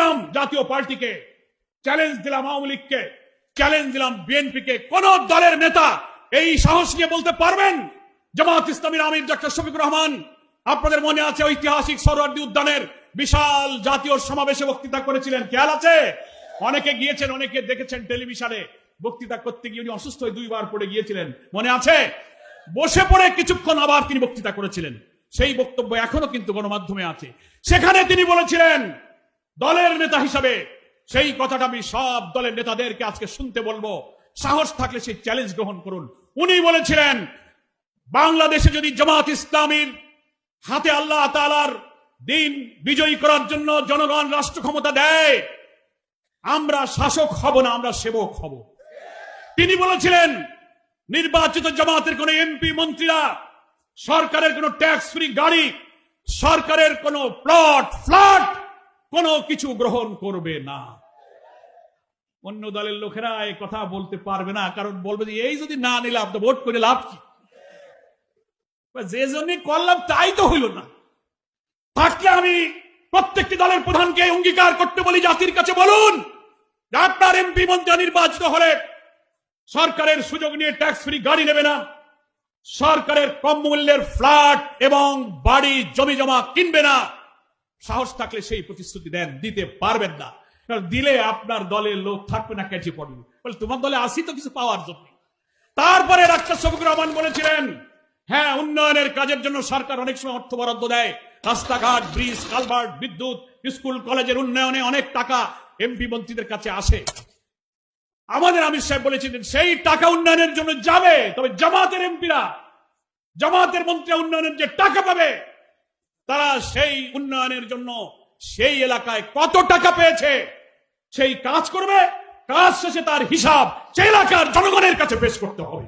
দিলাম জাতীয় পার্টিকে, চ্যালেঞ্জ দিলাম আওয়ামী লীগকে, চ্যালেঞ্জ দিলাম বিএনপিকে, কোন দলের নেতা এই সাহস নিয়ে বলতে পারবেন জামাত ইসলামীর আমির ডক্টর শফিকুর রহমান আপনাদের মনে আছে ঐতিহাসিক সরোয়ার্দী উদ্যানের বিশাল জাতীয় সমাবেশে বক্তৃতা করেছিলেন, খেয়াল আছে? অনেকে গিয়েছেন, অনেকে দেখেছেন টেলিভিশনে। বক্তৃতা করতে গিয়ে উনি অসুস্থ হয়ে 2 বার পড়ে গিয়েছিলেন, মনে আছে? বসে পড়ে কিছুক্ষণ আবার তিনি বক্তৃতা করেছিলেন। সেই বক্তব্য এখনো কিন্তু গণমাধ্যমে আছে। সেখানে তিনি বলেছিলেন দলের নেতা হিসাবে, সেই কথাটা আমি সব দলের নেতাদেরকে আজকে শুনতে বলবো, সাহস থাকলে সেই চ্যালেঞ্জ গ্রহণ করুন। উনি বলেছিলেন বাংলাদেশে যদি জামাত ইসলামীর হাতে আল্লাহ তাআলার দিন বিজয়ী করার জন্য জনগণ রাষ্ট্র ক্ষমতা দেয়, আমরা শাসক হব না, আমরা সেবক হব। তিনি বলেছিলেন নির্বাচিত জামাতের কোন এমপি মন্ত্রীরা সরকারের কোন ট্যাক্স ফ্রি গাড়ি, সরকারের কোন প্লট ফ্ল্যাট কোনো কিছু গ্রহণ করবে না। অন্য দলের লোকেরা এই কথা বলতে পারবে না, কারণ বলবে যে এই যদি না নিলাম তো ভোট করে লাভ কি? যে জন্য করলাম তাই তো হইল না। থাকলে আমি প্রত্যেকটি দলের প্রধানকে অঙ্গীকার করতে বলি, জাতির কাছে বলুন আপনার এমপি মন্ত্রী নির্বাচিত হলে সরকারের সুযোগ নিয়ে ট্যাক্স ফ্রি গাড়ি নেবে না, সরকারের কম মূল্যের ফ্ল্যাট এবং বাড়ি জমি জমা কিনবে না। সাহস থাকলে সেই প্রতিশ্রুতি দেন, দিতে পারবেন না, কারণ দিলে আপনার দলের লোক থাকবে না, কেটে পড়বে, বলে তোমার দলে আসি তো কিছু পাওয়ার জন্য। তারপরে ডাক্তার শফিকুর রহমান বলেছিলেন হ্যাঁ, উন্নয়নের কাজের জন্য সরকার অনেক সময় অর্থ বরাদ্দ দেয়, রাস্তাঘাট, ব্রিজ, কালভার্ট, বিদ্যুৎ, স্কুল কলেজের উন্নয়নে অনেক টাকা এমপি মন্ত্রীদের কাছে আসে। আমাদের আমির সাহেব বলেছিলেন সেই টাকা উন্নয়নের জন্য যাবে, তবে জামাতের এমপিরা, জামাতের মন্ত্রী উন্নয়নের যে টাকা পাবে, তারা সেই উন্নয়নের জন্য সেই এলাকায় কত টাকা পেয়েছে সেই কাজ করবে, কাজ শেষে তার হিসাব সেই এলাকার জনগণের কাছে পেশ করতে হবে।